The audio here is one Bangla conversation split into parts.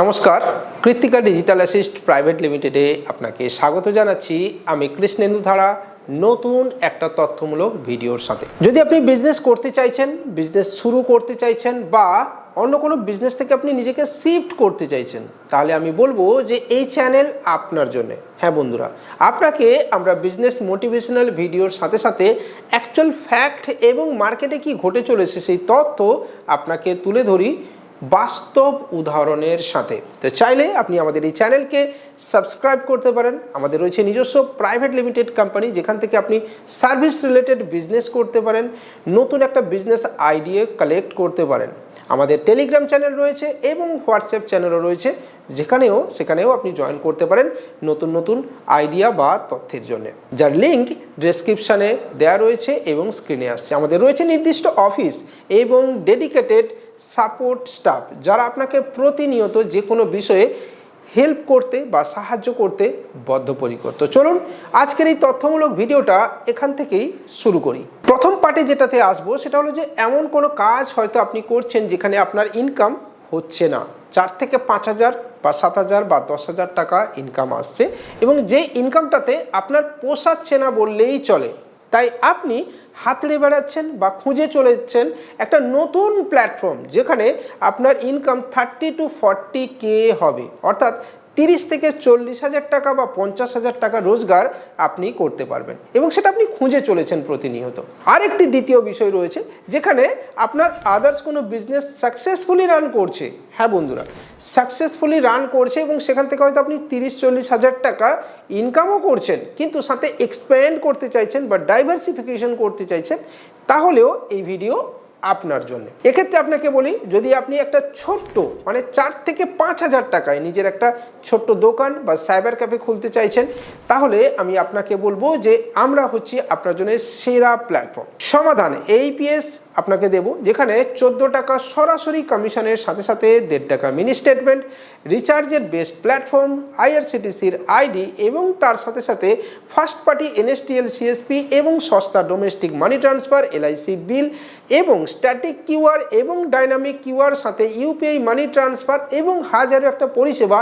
নমস্কার, কৃত্তিকা ডিজিটাল অ্যাসিস্ট প্রাইভেট লিমিটেডে আপনাকে স্বাগত জানাচ্ছি। আমি কৃষ্ণেন্দু ধারা নতুন একটা তথ্যমূলক ভিডিওর সাথে। যদি আপনি বিজনেস করতে চাইছেন, বিজনেস শুরু করতে চাইছেন বা অন্য কোনো বিজনেস থেকে আপনি নিজেকে শিফট করতে চাইছেন, তাহলে আমি বলবো যে এই চ্যানেল আপনার জন্য। হ্যাঁ বন্ধুরা, আপনাকে আমরা বিজনেস মোটিভেশনাল ভিডিওর সাথে সাথে অ্যাকচুয়াল ফ্যাক্ট এবং মার্কেটে কি ঘটে চলেছে সেই তথ্য আপনাকে তুলে ধরি বাস্তব উদাহরণের সাথে। তো চাইলে আপনি আমাদের এই চ্যানেলকে সাবস্ক্রাইব করতে পারেন। আমাদের রয়েছে নিজস্ব প্রাইভেট লিমিটেড কোম্পানি, যেখান থেকে আপনি সার্ভিস রিলেটেড বিজনেস করতে পারেন, নতুন একটা বিজনেস আইডিয়া কালেক্ট করতে পারেন। আমাদের টেলিগ্রাম চ্যানেল রয়েছে এবং হোয়াটসঅ্যাপ চ্যানেলও রয়েছে, সেখানেও আপনি জয়েন করতে পারেন নতুন নতুন আইডিয়া বা তথ্যের জন্য, যার লিঙ্ক ডেসক্রিপশানে দেওয়া রয়েছে এবং স্ক্রিনে আসছে। আমাদের রয়েছে নির্দিষ্ট অফিস এবং ডেডিকেটেড সাপোর্ট স্টাফ, যারা আপনাকে প্রতিনিয়ত যে কোনো বিষয়ে হেল্প করতে বা সাহায্য করতে বদ্ধপরিকর। তো চলুন আজকের এই তথ্যমূলক ভিডিওটা এখান থেকেই শুরু করি। প্রথম পার্টে যেটাতে আসবো সেটা হলো যে এমন কোনো কাজ হয়তো আপনি করছেন যেখানে আপনার ইনকাম হচ্ছে না, 4 থেকে 5,000 বা 7,000 বা 10,000 টাকা ইনকাম আসছে এবং যে ইনকামটাতে আপনার পোষাচ্ছে না বললেই চলে। তাই আপনি হাতড়ে বেড়াচ্ছেন বা খুঁজে চলেছেন একটা নতুন প্ল্যাটফর্ম যেখানে আপনার ইনকাম 30 to 40K হবে, অর্থাৎ 30 থেকে 40,000 টাকা বা 50,000 টাকা রোজগার আপনি করতে পারবেন এবং সেটা আপনি খুঁজে চলেছেন প্রতিনিয়ত। আরেকটি দ্বিতীয় বিষয় রয়েছে যেখানে আপনার আদার্স কোনো বিজনেস সাকসেসফুলি রান করছে। হ্যাঁ বন্ধুরা, সাকসেসফুলি রান করছে এবং সেখান থেকে হয়তো আপনি 30-40,000 টাকা ইনকামও করছেন, কিন্তু সাথে এক্সপ্যান্ড করতে চাইছেন বা ডাইভার্সিফিকেশন করতে চাইছেন, তাহলেও এই ভিডিও আপনার জন্য। এক্ষেত্রে আপনাকে বলি, যদি আপনি একটা ছোট্ট 4 থেকে 5,000 টাকায় নিজের একটা ছোট্ট দোকান বা সাইবার ক্যাফে খুলতে চাইছেন, তাহলে আমি আপনাকে বলবো যে আমরা হচ্ছি আপনার জন্য সেরা প্ল্যাটফর্ম। সমাধান APS আপনাকে দেব, যেখানে 14 টাকা সরাসরি কমিশনের সাথে সাথে 1.5 টাকা মিনি স্টেটমেন্ট, রিচার্জের বেস্ট প্ল্যাটফর্ম, IRCTCর আইডি এবং তার সাথে সাথে ফার্স্ট পার্টি NSTL CSP এবং সস্তা ডোমেস্টিক মানি ট্রান্সফার, LIC বিল এবং স্ট্যাটিক কিউআর এবং ডাইনামিক কিউআর সাথে UPI মানি ট্রান্সফার এবং হাজারো একটা পরিষেবা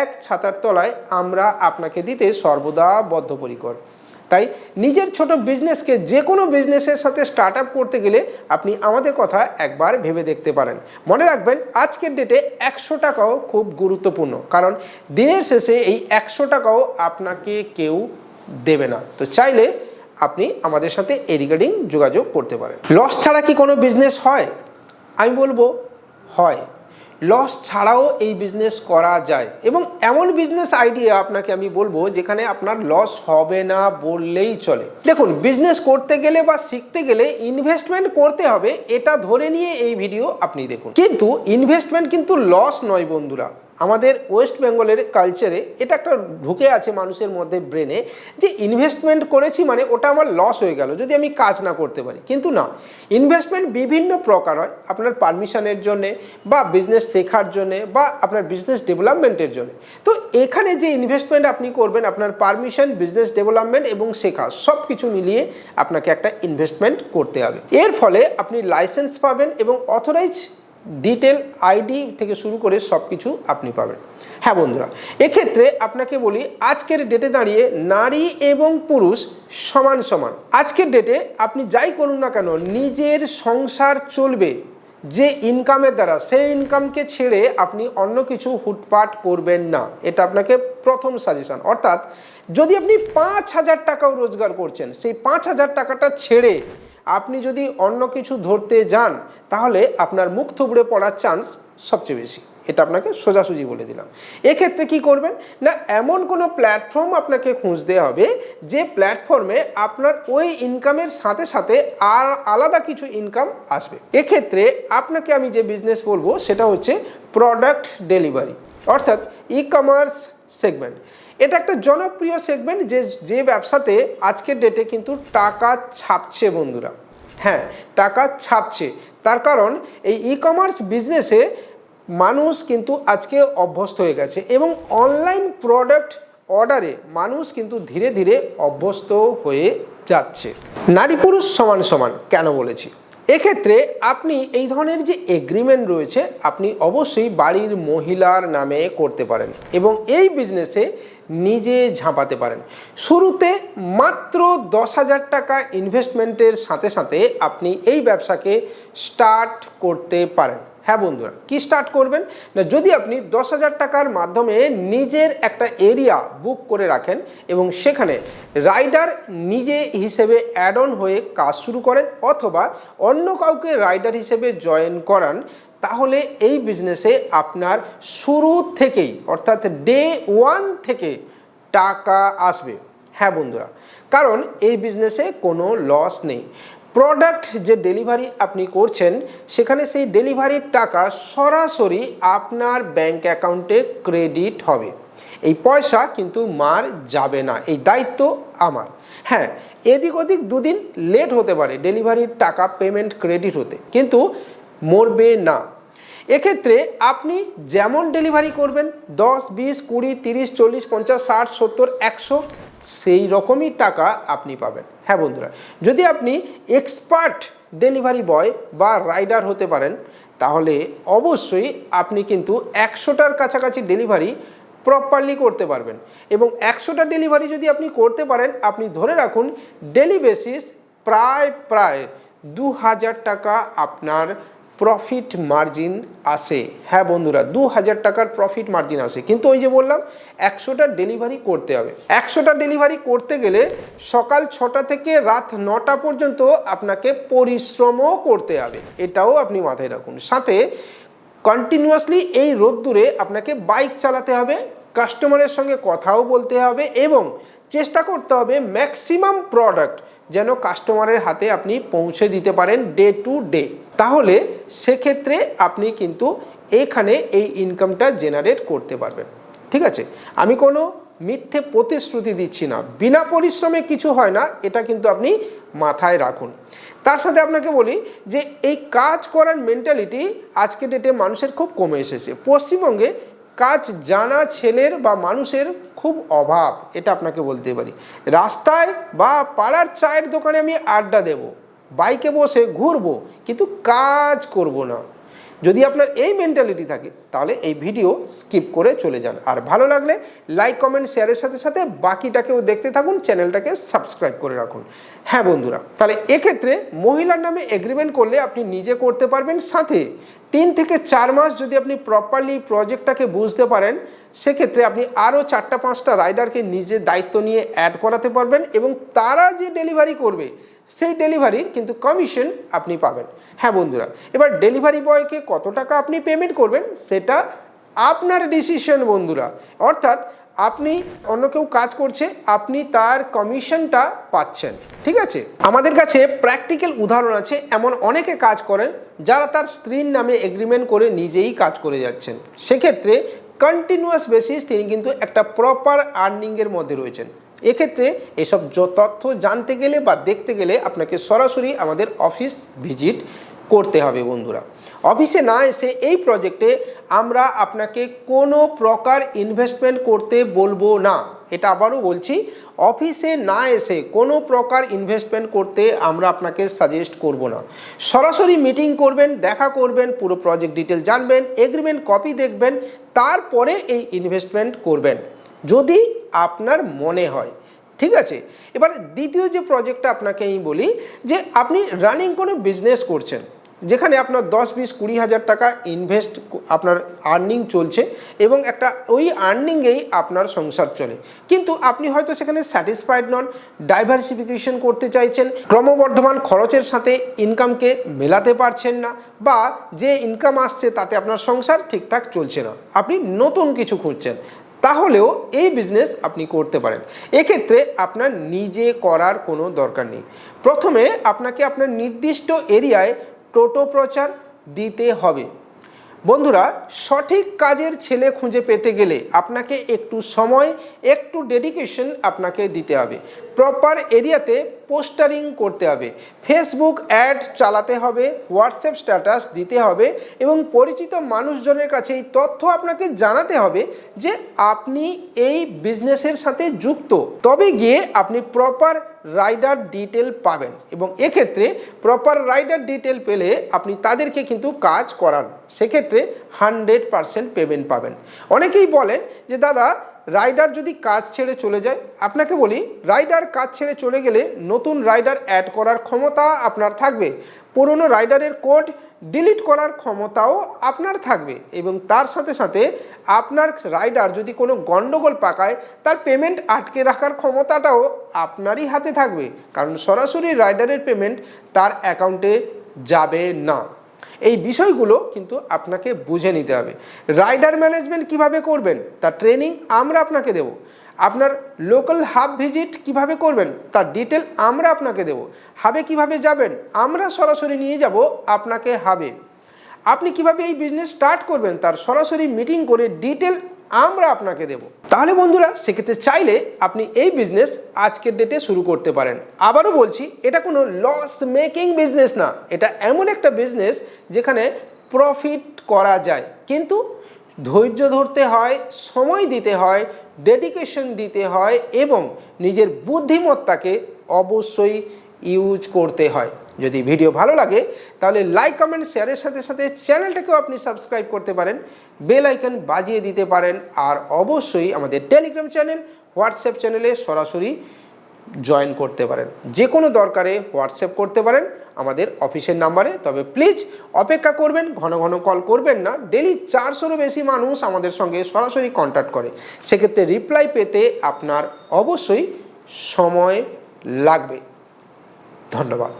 এক ছাতার তলায় আমরা আপনাকে দিতে সর্বদা বদ্ধপরিকর। তাই নিজের ছোট বিজনেসকে যে কোনো বিজনেসের সাথে স্টার্ট আপ করতে গেলে আপনি আমাদের কথা একবার ভেবে দেখতে পারেন। মনে রাখবেন, আজকের ডেটে 100 টাকাও খুব গুরুত্বপূর্ণ, কারণ দিনের শেষে এই 100 টাকাও আপনাকে কেউ দেবে না। তো চাইলে আপনি আমাদের সাথে এই রিগার্ডিং যোগাযোগ করতে পারেন। লস ছাড়া কি কোনো বিজনেস হয়? আমি বলবো হয়। লস ছাড়াও এই বিজনেস করা যায় এবং এমন বিজনেস আইডিয়া আপনাকে আমি বলবো যেখানে আপনার লস হবে না বললেই চলে। দেখুন, বিজনেস করতে গেলে বা শিখতে গেলে ইনভেস্টমেন্ট করতে হবে, এটা ধরে নিয়ে এই ভিডিও আপনি দেখুন। কিন্তু ইনভেস্টমেন্ট কিন্তু লস নয় বন্ধুরা। আমাদের ওয়েস্ট বেঙ্গলের কালচারে এটা একটা ঢুকে আছে মানুষের মধ্যে, ব্রেনে, যে ইনভেস্টমেন্ট করেছি মানে ওটা আমার লস হয়ে গেল যদি আমি কাজ না করতে পারি। কিন্তু না, ইনভেস্টমেন্ট বিভিন্ন প্রকার হয়, আপনার পারমিশনের জন্যে বা বিজনেস শেখার জন্যে বা আপনার বিজনেস ডেভেলপমেন্টের জন্য। তো এখানে যে ইনভেস্টমেন্ট আপনি করবেন, আপনার পারমিশন, বিজনেস ডেভেলপমেন্ট এবং শেখা সব কিছু মিলিয়ে আপনাকে একটা ইনভেস্টমেন্ট করতে হবে। এর ফলে আপনি লাইসেন্স পাবেন এবং অথরাইজ ডিটেল আইডি থেকে শুরু করে সব কিছু আপনি পাবেন। হ্যাঁ বন্ধুরা, এক্ষেত্রে আপনাকে বলি, আজকের ডেটে দাঁড়িয়ে নারী এবং পুরুষ সমান সমান। আজকের ডেটে আপনি যাই করুন না কেন, নিজের সংসার চলবে যে ইনকামের দ্বারা, সেই ইনকামকে ছেড়ে আপনি অন্য কিছু হুটপাট করবেন না। এটা আপনাকে প্রথম সাজেশন। অর্থাৎ যদি আপনি 5,000 টাকাও রোজগার করছেন, সেই 5,000 টাকাটা ছেড়ে আপনি যদি অন্য কিছু ধরতে যান, তাহলে আপনার মুখ থুবড়ে পড়ার চান্স সবচেয়ে বেশি। এটা আপনাকে সোজাসুজি বলে দিলাম। এক্ষেত্রে কি করবেন না, এমন কোনো প্ল্যাটফর্ম আপনাকে খুঁজতে হবে যে প্ল্যাটফর্মে আপনার ওই ইনকামের সাথে সাথে আর আলাদা কিছু ইনকাম আসবে। এক্ষেত্রে আপনাকে আমি যে বিজনেস বলবো সেটা হচ্ছে প্রোডাক্ট ডেলিভারি, অর্থাৎ ই-কমার্স সেগমেন্ট। এটা একটা জনপ্রিয় সেগমেন্ট যে ব্যবসাতে আজকের ডেটে কিন্তু টাকা ছাপছে বন্ধুরা। হ্যাঁ, টাকা ছাপছে। তার কারণ এই ই-কমার্স বিজনেসে মানুষ কিন্তু আজকে অভ্যস্ত হয়ে গেছে এবং অনলাইন প্রোডাক্ট অর্ডারে মানুষ কিন্তু ধীরে ধীরে অভ্যস্ত হয়ে যাচ্ছে। নারী পুরুষ সমান সমান কেন বলেছি? এক্ষেত্রে আপনি এই ধরনের যে এগ্রিমেন্ট রয়েছে আপনি অবশ্যই বাড়ির মহিলার নামে করতে পারেন এবং এই বিজনেসে নিজে ঝাঁপাতে পারেন। শুরুতে মাত্র 10,000 টাকা ইনভেস্টমেন্টের সাথে সাথে আপনি এই ব্যবসাকে স্টার্ট করতে পারেন। হ্যাঁ বন্ধুরা, কি স্টার্ট করবেন না, যদি আপনি 10,000 টাকার মাধ্যমে নিজের একটা এরিয়া বুক করে রাখেন এবং সেখানে রাইডার নিজে হিসেবে অ্যাড অন হয়ে কাজ শুরু করেন অথবা অন্য কাউকে রাইডার হিসেবে জয়েন করান, তাহলে এই বিজনেসে আপনার শুরু থেকেই অর্থাৎ ডে 1 থেকে টাকা আসবে। হ্যাঁ বন্ধুরা, কারণ এই বিজনেসে কোনো লস নেই। প্রোডাক্ট যে ডেলিভারি আপনি করছেন সেখানে সেই ডেলিভারির টাকা সরাসরি আপনার ব্যাংক অ্যাকাউন্টে ক্রেডিট হবে। এই পয়সা কিন্তু মার যাবে না, এই দায়িত্ব আমার। হ্যাঁ, এদিক ওদিক দুদিন লেট হতে পারে ডেলিভারির টাকা পেমেন্ট ক্রেডিট হতে, কিন্তু মরবে না। এক্ষেত্রে আপনি যেমন ডেলিভারি করবেন 10, 20, 20, 30, 40, 50, 60, 70, 100 সেই রকমই টাকা আপনি পাবেন। হ্যাঁ বন্ধুরা, যদি আপনি এক্সপার্ট ডেলিভারি বয় বা রাইডার হতে পারেন তাহলে অবশ্যই আপনি কিন্তু 100টার কাছাকাছি ডেলিভারি প্রপারলি করতে পারবেন এবং 100টা ডেলিভারি যদি আপনি করতে পারেন, আপনি ধরে রাখুন ডেলি বেসিস প্রায় 2,000 টাকা আপনার প্রফিট মার্জিন আসে। হ্যাঁ বন্ধুরা, 2,000 টাকার প্রফিট মার্জিন আসে, কিন্তু ওই যে বললাম 100টা ডেলিভারি করতে হবে। 100টা ডেলিভারি করতে গেলে সকাল 6টা থেকে রাত 9টা পর্যন্ত আপনাকে পরিশ্রমও করতে হবে, এটাও আপনি মাথায় রাখুন। সাথে কন্টিনিউয়াসলি এই রোদ্দুরে আপনাকে বাইক চালাতে হবে, কাস্টমারের সঙ্গে কথাও বলতে হবে এবং চেষ্টা করতে হবে ম্যাক্সিমাম প্রোডাক্ট যেন কাস্টমারের হাতে আপনি পৌঁছে দিতে পারেন ডে টু ডে। তাহলে সেক্ষেত্রে আপনি কিন্তু এখানে এই ইনকামটা জেনারেট করতে পারবেন। ঠিক আছে, আমি কোনো মিথ্যে প্রতিশ্রুতি দিচ্ছি না, বিনা পরিশ্রমে কিছু হয় না, এটা কিন্তু আপনি মাথায় রাখুন। তার সাথে আপনাকে বলি যে এই কাজ করার মেন্টালিটি আজকে ডেটে মানুষের খুব কমে এসেছে। পশ্চিমবঙ্গে কাজ জানা ছেলের বা মানুষের খুব অভাব, এটা আপনাকে বলতে পারি। রাস্তায় বা পাড়ার চায়ের দোকানে আমি আড্ডা দেব, বাইকে বসে ঘুরবো, কিন্তু কাজ করব না। যদি আপনার এই মেন্টালিটি থাকে তাহলে এই ভিডিও স্কিপ করে চলে যান, আর ভালো লাগলে লাইক কমেন্ট শেয়ারের সাথে সাথে বাকিটাকেও দেখতে থাকুন, চ্যানেলটাকে সাবস্ক্রাইব করে রাখুন। হ্যাঁ বন্ধুরা, তাহলে এক্ষেত্রে মহিলার নামে এগ্রিমেন্ট করলে আপনি নিজে করতে পারবেন, সাথে 3 থেকে 4 মাস যদি আপনি প্রপারলি প্রজেক্টটাকে বুঝতে পারেন সেক্ষেত্রে আপনি আরও 4টা-5টা রাইডারকে নিজের দায়িত্ব নিয়ে অ্যাড করাতে পারবেন এবং তারা যে ডেলিভারি করবে সেই ডেলিভারির কিন্তু কমিশন আপনি পাবেন। হ্যাঁ বন্ধুরা, এবার ডেলিভারি বয়কে কত টাকা আপনি পেমেন্ট করবেন সেটা আপনার ডিসিশন বন্ধুরা, অর্থাৎ আপনি অন্য কেউ কাজ করছে, আপনি তার কমিশনটা পাচ্ছেন। ঠিক আছে, আমাদের কাছে প্র্যাকটিক্যাল উদাহরণ আছে, এমন অনেকে কাজ করেন যারা তার স্ত্রীর নামে এগ্রিমেন্ট করে নিজেই কাজ করে যাচ্ছেন। সেক্ষেত্রে কন্টিনিউয়াস বেসিস তিনি কিন্তু একটা প্রপার আর্নিংয়ের মধ্যে রয়েছেন। এক্ষেত্রে এসব তথ্য জানতে গেলে বা দেখতে গেলে আপনাকে সরাসরি আমাদের অফিস ভিজিট করতে হবে বন্ধুরা। অফিসে না এসে এই প্রজেক্টে আমরা আপনাকে কোনো প্রকার ইনভেস্টমেন্ট করতে বলবো না, এটা আবারও বলছি, অফিসে না এসে কোনো প্রকার ইনভেস্টমেন্ট করতে আমরা আপনাকে সাজেস্ট করব না। সরাসরি মিটিং করবেন, দেখা করবেন, পুরো প্রজেক্ট ডিটেল জানবেন, এগ্রিমেন্ট কপি দেখবেন, তারপরে এই ইনভেস্টমেন্ট করবেন যদি আপনার মনে হয়। ঠিক আছে, এবার দ্বিতীয় যে প্রজেক্টটা আপনাকে আমি বলি যে আপনি রানিং কোনো বিজনেস করছেন যেখানে আপনার 10, 20, 20 হাজার টাকা ইনভেস্ট আপনার আর্নিং চলছে এবং একটা ওই আর্নিংয়েই আপনার সংসার চলে, কিন্তু আপনি হয়তো সেখানে স্যাটিসফাইড নন, ডাইভার্সিফিকেশন করতে চাইছেন, ক্রমবর্ধমান খরচের সাথে ইনকামকে মেলাতে পারছেন না, বা যে ইনকাম আসছে তাতে আপনার সংসার ঠিকঠাক চলছে না, আপনি নতুন কিছু খুঁজছেন, তাহলেও এই বিজনেস আপনি করতে পারেন। এক্ষেত্রে আপনার নিজে করার কোনো দরকার নেই। প্রথমে আপনাকে আপনার নির্দিষ্ট এরিয়ায় টোটো প্রচার দিতে হবে। বন্ধুরা, সঠিক কাজের ছেলে খুঁজে পেতে গেলে আপনাকে একটু সময়, একটু ডেডিকেশন আপনাকে দিতে হবে। প্রপার এরিয়াতে পোস্টারিং করতে হবে, ফেসবুক অ্যাড চালাতে হবে, হোয়াটসঅ্যাপ স্ট্যাটাস দিতে হবে এবং পরিচিত মানুষজনের কাছে এই তথ্য আপনাকে জানাতে হবে যে আপনি এই বিজনেসের সাথে যুক্ত। তবে গিয়ে আপনি প্রপার রাইডার ডিটেল পাবেন এবং এক্ষেত্রে প্রপার রাইডার ডিটেল পেলে আপনি তাদেরকে কিন্তু কাজ করান, সেক্ষেত্রে 100% পেমেন্ট পাবেন। অনেকেই বলেন যে দাদা রাইডার যদি কাজ ছেড়ে চলে যায়, আপনাকে বলি রাইডার কাজ ছেড়ে চলে গেলে নতুন রাইডার অ্যাড করার ক্ষমতা আপনার থাকবে, পুরনো রাইডারের কোড ডিলিট করার ক্ষমতাও আপনার থাকবে এবং তার সাথে সাথে আপনার রাইডার যদি কোনো গন্ডগোল পাকায় তার পেমেন্ট আটকে রাখার ক্ষমতাটাও আপনারই হাতে থাকবে, কারণ সরাসরি রাইডারের পেমেন্ট তার অ্যাকাউন্টে যাবে না। এই বিষয়গুলো কিন্তু আপনাকে বুঝে নিতে হবে। রাইডার ম্যানেজমেন্ট কিভাবে করবেন তার ট্রেনিং আমরা আপনাকে দেব। আপনার লোকাল হাব ভিজিট কিভাবে করবেন তার ডিটেল আমরা আপনাকে দেব। হাবে কিভাবে যাবেন আমরা সরাসরি নিয়ে যাব আপনাকে হাবে। আপনি কিভাবে এই বিজনেস স্টার্ট করবেন তার সরাসরি মিটিং করে ডিটেল আমরা আপনাকে দেব। তাহলে বন্ধুরা সেক্ষেত্রে চাইলে আপনি এই বিজনেস আজকের ডেটে শুরু করতে পারেন। আবারও বলছি, এটা কোনো লস মেকিং বিজনেস না, এটা এমন একটা বিজনেস যেখানে প্রফিট করা যায়, কিন্তু ধৈর্য ধরতে হয়, সময় দিতে হয়, ডেডিকেশন দিতে হয় এবং নিজের বুদ্ধিমত্তাকে অবশ্যই ইউজ করতে হয়। যদি ভিডিও ভালো লাগে তাহলে লাইক কমেন্ট শেয়ারের সাথে সাথে চ্যানেলটাকেও আপনি সাবস্ক্রাইব করতে পারেন, বেল আইকন বাজিয়ে দিতে পারেন, আর অবশ্যই আমাদের টেলিগ্রাম চ্যানেল, হোয়াটসঅ্যাপ চ্যানেলে সরাসরি জয়েন করতে পারেন। যে কোনো দরকারে হোয়াটসঅ্যাপ করতে পারেন আমাদের অফিসের নাম্বারে। তবে প্লিজ অপেক্ষা করবেন, ঘন ঘন কল করবেন না। ডেলি 400-রও বেশি মানুষ আমাদের সঙ্গে সরাসরি কন্ট্যাক্ট করে, সেক্ষেত্রে রিপ্লাই পেতে আপনার অবশ্যই সময় লাগবে। ধন্যবাদ।